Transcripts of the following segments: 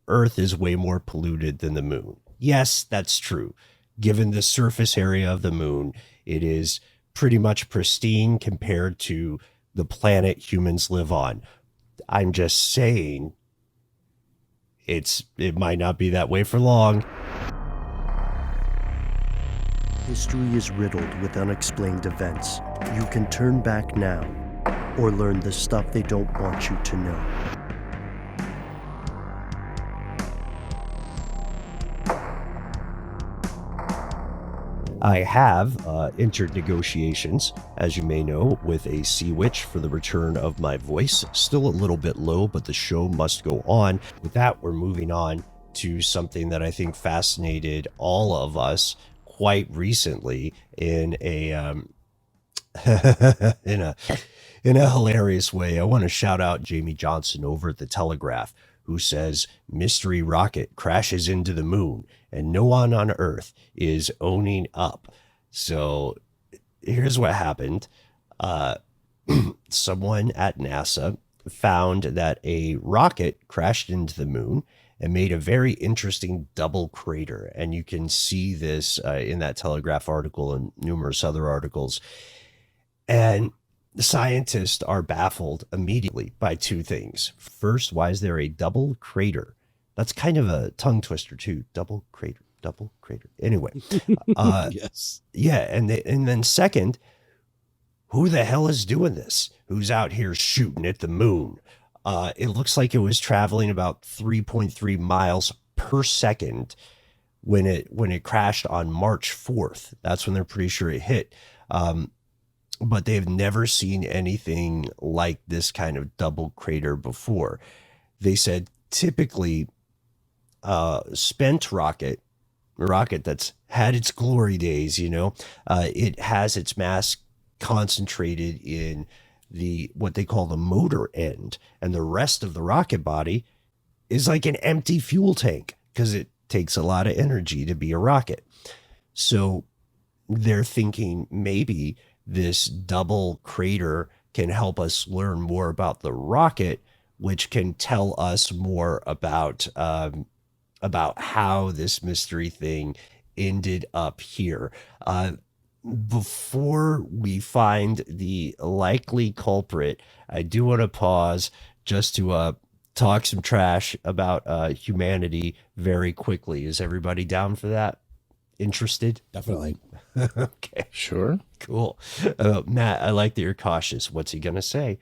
Earth is way more polluted than the moon. Yes, that's true. Given the surface area of the moon, it is pretty much pristine compared to the planet humans live on. I'm just saying it might not be that way for long. History is riddled with unexplained events. You can turn back now or learn the stuff they don't want you to know. I have entered negotiations, as you may know, with a sea witch for the return of my voice. Still a little bit low, but the show must go on. With that, we're moving on to something that I think fascinated all of us quite recently in a in a hilarious way. I want to shout out Jamie Johnson over at the Telegraph, who says mystery rocket crashes into the moon and no one on Earth is owning up. So here's what happened. Someone at NASA found that a rocket crashed into the moon and made a very interesting double crater. And you can see this in that Telegraph article and numerous other articles. And the scientists are baffled immediately by two things. First, why is there a double crater? That's kind of a tongue twister too. Double crater. Anyway. Yes. Yeah. And then second, who the hell is doing this? Who's out here shooting at the moon? It looks like it was traveling about 3.3 miles per second when it crashed on March 4th. That's when they're pretty sure it hit. But they've never seen anything like this kind of double crater before. They said typically spent rocket that's had its glory days, it has its mass concentrated in what they call the motor end, and the rest of the rocket body is like an empty fuel tank because it takes a lot of energy to be a rocket. So they're thinking maybe this double crater can help us learn more about the rocket, which can tell us more about how this mystery thing ended up here. Before we find the likely culprit, I do want to pause just to talk some trash about humanity very quickly. Is everybody down for that? Interested? Definitely. Okay. Sure. Cool. Matt, I like that you're cautious. What's he going to say?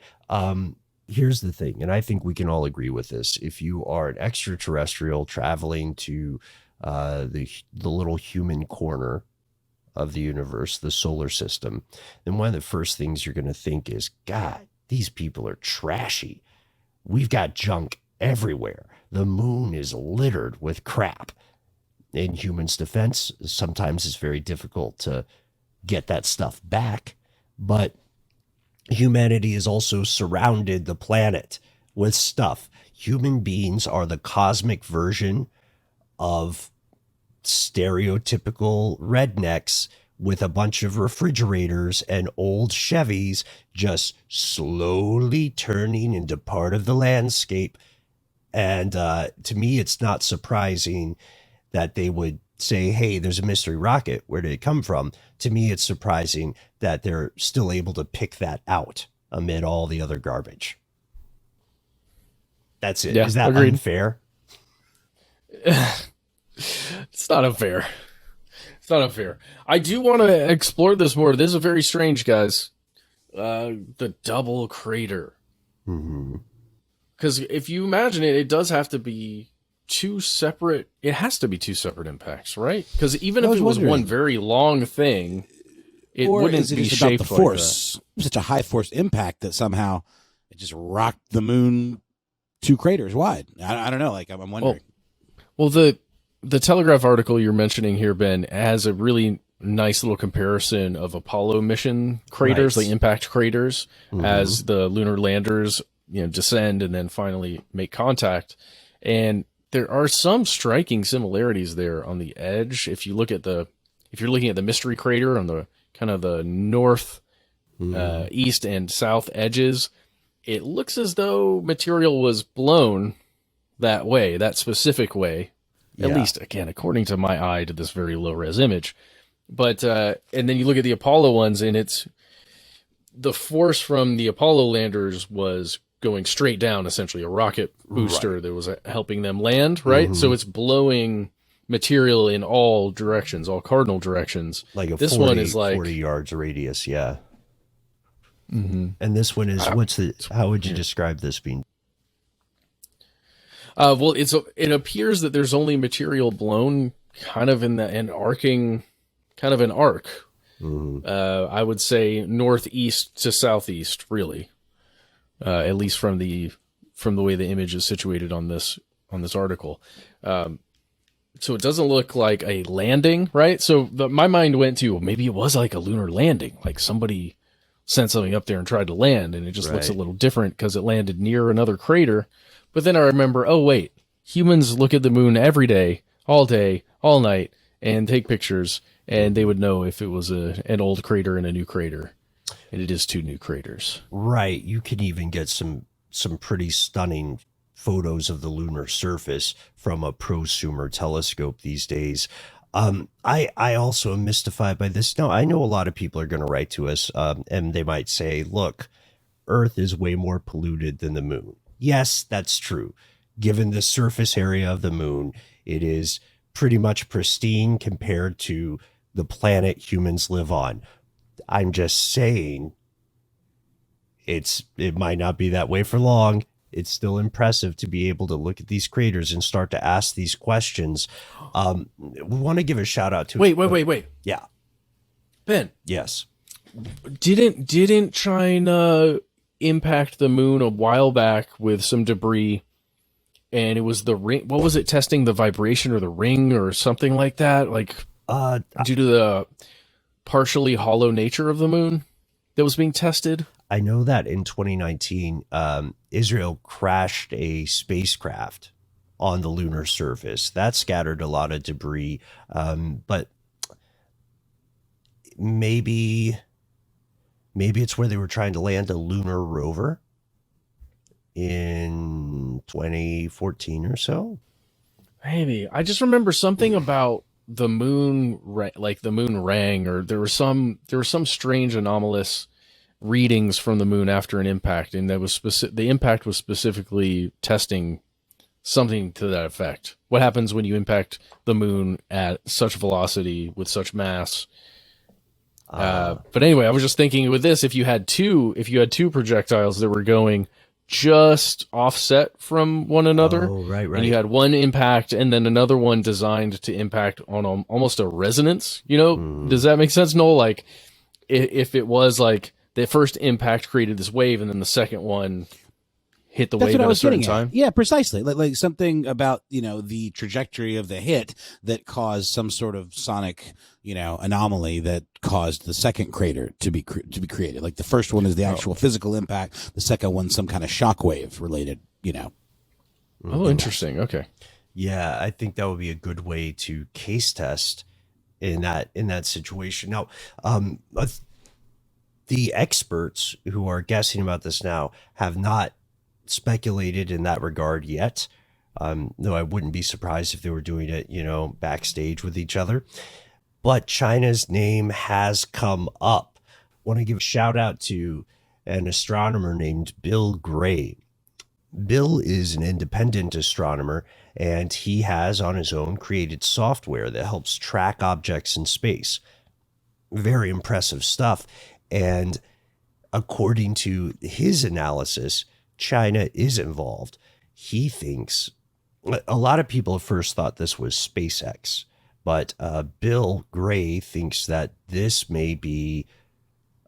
Here's the thing, and I think we can all agree with this. If you are an extraterrestrial traveling to the little human corner of the universe, the solar system, then one of the first things you're going to think is, God, these people are trashy. We've got junk everywhere. The moon is littered with crap. In humans' defense, sometimes it's very difficult to get that stuff back, but humanity has also surrounded the planet with stuff. Human beings are the cosmic version of stereotypical rednecks with a bunch of refrigerators and old Chevys just slowly turning into part of the landscape. And to me, it's not surprising that they would say, hey, there's a mystery rocket. Where did it come from? To me, it's surprising that they're still able to pick that out amid all the other garbage. That's it. Yeah, Is that agreed. unfair? It's not unfair. It's not unfair. I do want to explore this more. This is very strange, guys. The double crater. Because if you imagine it, it does have to be it has to be two separate impacts, right? Because even if it was one very long thing, it wouldn't be shaped about the like force. Such a high force impact that somehow it just rocked the moon 2 craters wide. I don't know. Like, I'm wondering. Well, the Telegraph article you're mentioning here, Ben, has a really nice little comparison of Apollo mission craters, Right. the impact craters, as the lunar landers, descend and then finally make contact. And there are some striking similarities there on the edge. If you're looking at the mystery crater on the kind of the north, east and south edges, it looks as though material was blown that way, that specific way. At Yeah. least, again, according to my eye to this very low res image. But and then you look at the Apollo ones, and it's the force from the Apollo landers was going straight down, essentially a rocket booster that was helping them land, right? Mhm. So it's blowing material in all directions, all cardinal directions. Like a This 40, one is like 40 yards radius, yeah. Mhm. And this one is how would you describe this being? Well, it appears that there's only material blown kind of in an arcing, kind of an arc. Mhm. I would say northeast to southeast, really. At least from the way the image is situated on this article. So it doesn't look like a landing, right? So my mind went to, well, maybe it was like a lunar landing, like somebody sent something up there and tried to land, and it just looks a Right. little different because it landed near another crater. But then I remember, oh wait, humans look at the moon every day, all night, and take pictures, and they would know if it was an old crater and a new crater. And it is two new craters. Right. You can even get some pretty stunning photos of the lunar surface from a prosumer telescope these days. I also am mystified by this. Now, I know a lot of people are going to write to us, and they might say, look, Earth is way more polluted than the moon. Yes, that's true. Given the surface area of the moon, it is pretty much pristine compared to the planet humans live on. I'm just saying it might not be that way for long. It's still impressive to be able to look at these craters and start to ask these questions. We want to give a shout out to Wait. Yeah. Ben, Yes. didn't China impact the moon a while back with some debris, and it was the ring? What was it, testing the vibration or the ring or something like that? Like due to the partially hollow nature of the moon that was being tested? I know that in 2019, Israel crashed a spacecraft on the lunar surface. That scattered a lot of debris, but maybe it's where they were trying to land a lunar rover in 2014 or so. Maybe. I just remember something about the moon, like the moon rang, or there were some strange anomalous readings from the moon after an impact, and that was the impact was specifically testing something to that effect. What happens when you impact the moon at such velocity with such mass? But anyway, I was just thinking with this, if you had two projectiles that were going just offset from one another, right. and you had one impact and then another one designed to impact on almost a resonance, Does that make sense, Noel? Like if it was like the first impact created this wave and then the second one hit the wave at a certain time. Yeah, precisely. Like something about, the trajectory of the hit that caused some sort of sonic, anomaly that caused the second crater to be created. Like the first one is the actual physical impact. The second one, some kind of shockwave related, Oh, interesting. Okay. Yeah, I think that would be a good way to case test in that situation. Now, the experts who are guessing about this now have not speculated in that regard yet. Though I wouldn't be surprised if they were doing it, backstage with each other. But China's name has come up. Want to give a shout out to an astronomer named Bill Gray. Bill is an independent astronomer, and he has on his own created software that helps track objects in space. Very impressive stuff. And according to his analysis, China is involved. He thinks, a lot of people at first thought this was SpaceX, but Bill Gray thinks that this may be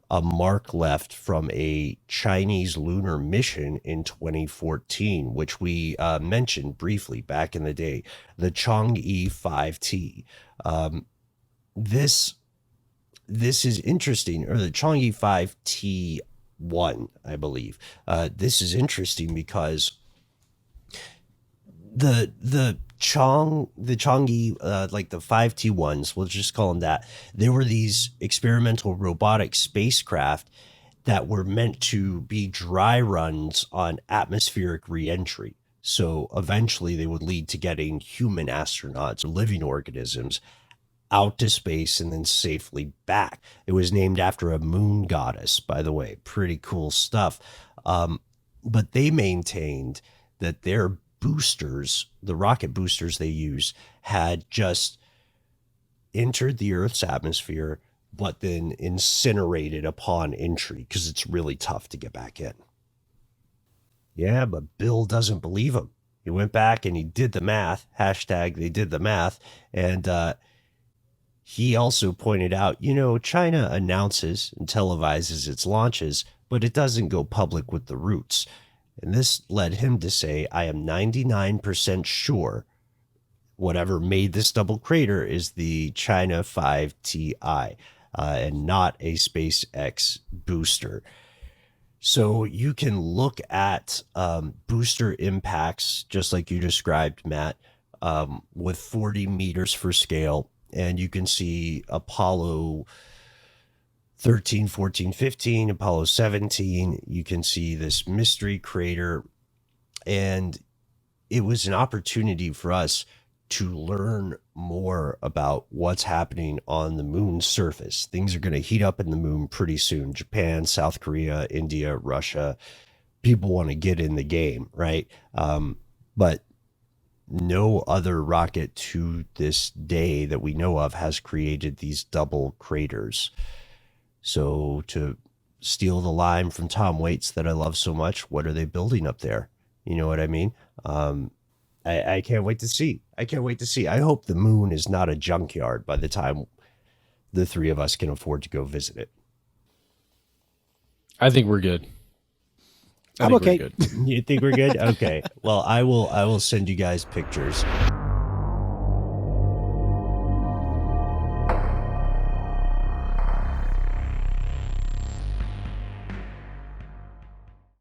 a mark left from a Chinese lunar mission in 2014, which we mentioned briefly back in the day, the Chang'e 5T. This is interesting, or the Chang'e 5T1, I believe. This is interesting because the Chang'e, like the 5T1s, we'll just call them that. They were these experimental robotic spacecraft that were meant to be dry runs on atmospheric reentry. So eventually they would lead to getting human astronauts or living organisms out to space and then safely back. It was named after a moon goddess, by the way. Pretty cool stuff. But they maintained that their boosters, the rocket boosters they use, had just entered the Earth's atmosphere, but then incinerated upon entry because it's really tough to get back in. Yeah, but Bill doesn't believe him. He went back and he did the math. Hashtag they did the math. And he also pointed out, China announces and televises its launches, but it doesn't go public with the routes. And this led him to say, I am 99% sure whatever made this double crater is the China 5TI and not a SpaceX booster. So you can look at booster impacts, just like you described, Matt, with 40 meters for scale. And you can see Apollo 13, 14, 15, Apollo 17. You can see this mystery crater. And it was an opportunity for us to learn more about what's happening on the moon's surface. Things are going to heat up in the moon pretty soon. Japan, South Korea, India, Russia. People want to get in the game, right? But no other rocket to this day that we know of has created these double craters. So to steal the line from Tom Waits that I love so much, what are they building up there? You know what I mean? I can't wait to see. I hope the moon is not a junkyard by the time the three of us can afford to go visit it. I think we're good. I'm okay. You think we're good? Okay. Well, I will send you guys pictures.